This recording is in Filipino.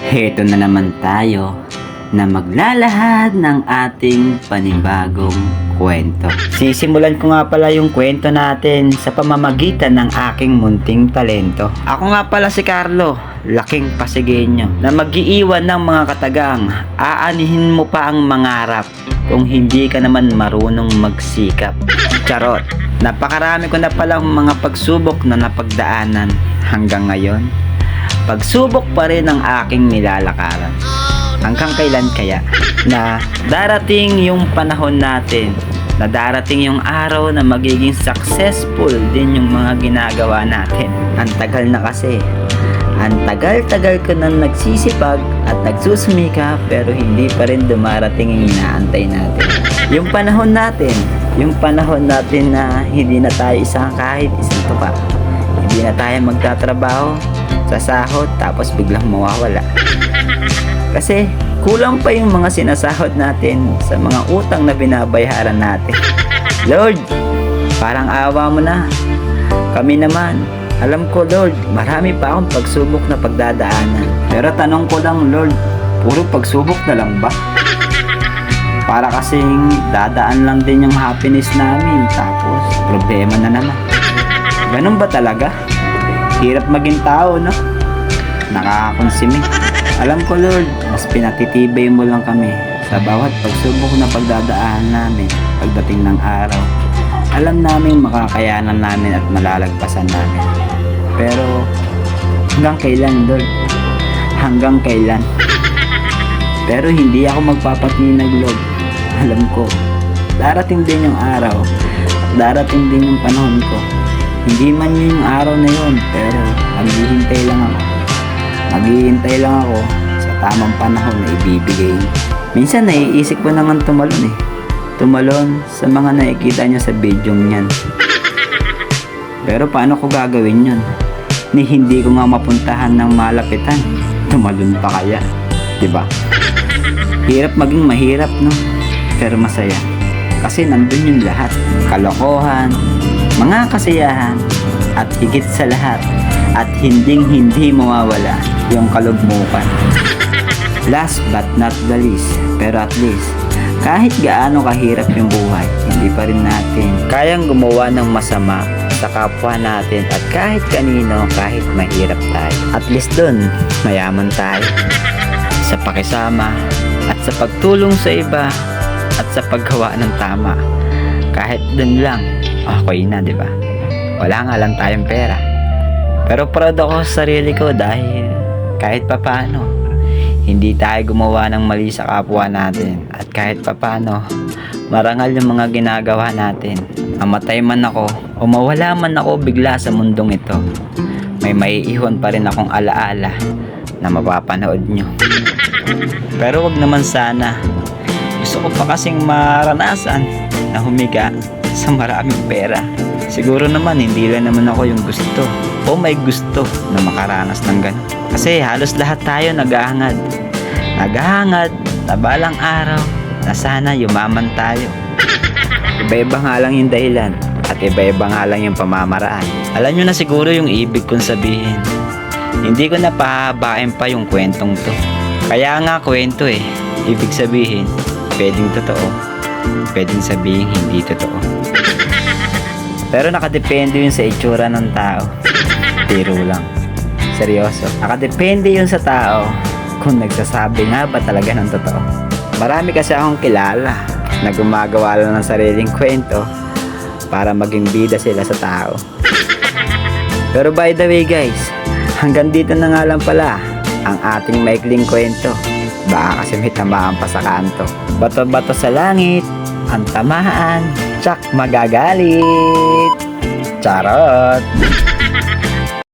Heto na naman tayo na maglalahad ng ating panibagong kwento. Sisimulan ko nga pala yung kwento natin sa pamamagitan ng aking munting talento. Ako nga pala si Carlo, laking Pasigueño, na mag-iiwan ng mga katagang. Aanihin mo pa ang mangarap kung hindi ka naman marunong magsikap. Charot! Napakarami ko na palang mga pagsubok na napagdaanan hanggang ngayon. Pagsubok pa rin ang aking nilalakaran. Hanggang kailan kaya na darating yung panahon natin, na darating yung araw na magiging successful din yung mga ginagawa natin. Ang tagal na kasi. Ang tagal-tagal ko nang nagsisipag at nagsusumika pero hindi pa rin dumarating yung inaantay natin. Yung panahon natin na hindi na tayo isang kahit isang tupa. Hindi na tayo magtatrabaho sa sahod tapos biglang mawawala. Kasi kulang pa yung mga sinasahod natin sa mga utang na binabayaran natin. Lord, parang awa mo na. Kami naman, alam ko Lord, marami pa akong pagsubok na pagdadaanan. Pero tanong ko lang Lord, puro pagsubok na lang ba? Para kasing dadaan lang din yung happiness namin, tapos problema na naman. Ganun ba talaga? Hirap maging tao, no? Nakakakonsumi. Alam ko Lord, mas pinatitibay mo lang kami sa bawat pagsubok na pagdadaan namin pagdating ng araw. Alam namin makakayanan namin at malalagpasan namin. Pero hanggang kailan Lord? Hanggang kailan? Pero hindi ako magpapatinag Lord. Alam ko, darating din yung araw at darating din yung panahon ko. Hindi man yun yung araw na yun, pero maghihintay lang ako. Maghihintay lang ako sa tamang panahon na ibibigay. Minsan naiisip ko naman tumalon Tumalon sa mga nakikita niya sa video niyan. Pero paano ko gagawin yun? Ni hindi ko nga mapuntahan ng malapitan. Tumalon pa kaya? Diba? Hirap maging mahirap, no? Pero masaya. Kasi nandun yung lahat. Kalokohan, mga kasiyahan, at higit sa lahat, at hindi mawawala yung kalugmukan. Last but not the least, pero at least, kahit gaano kahirap yung buhay, hindi pa rin natin kayang gumawa ng masama sa kapwa natin at kahit kanino, kahit mahirap tayo. At least dun, mayaman tayo. Sa pakisama, at sa pagtulong sa iba, at sa paggawa ng tama. Kahit dun lang, okay na, di ba? Wala nga lang tayong pera. Pero proud ako sa sarili ko dahil kahit papano, hindi tayo gumawa ng mali sa kapwa natin. At kahit papano, marangal yung mga ginagawa natin. Mamatay man ako o mawala man ako bigla sa mundong ito, may maiiwan pa rin akong alaala na mapapanood nyo. Pero wag naman sana. Gusto ko pa kasing maranasan na humiga sa maraming pera. Siguro naman hindi lang naman ako yung gusto o may gusto na makaranas ng ganun. Kasi halos lahat tayo naghahangad na balang araw na sana yumaman tayo. Iba-iba nga lang yung dahilan at iba-iba nga lang yung pamamaraan. Alam nyo na siguro yung ibig kong sabihin. Hindi ko na pahabain pa yung kwentong to. Kaya nga kwento ibig sabihin pwedeng totoo, pwedeng sabihin hindi totoo. Pero nakadepende yun sa itsura ng tao. Biro lang. Seryoso. Nakadepende yun sa tao kung nagsasabi nga ba talaga ng totoo. Marami kasi akong kilala na gumagawa lang ng sariling kwento para maging bida sila sa tao. Pero by the way guys, hanggang dito na nga lang pala ang ating maikling kwento. Baka kasi may tamaan pa sa kanto. Bato-bato sa langit, ang tamaan, tsak magagalit. Charot!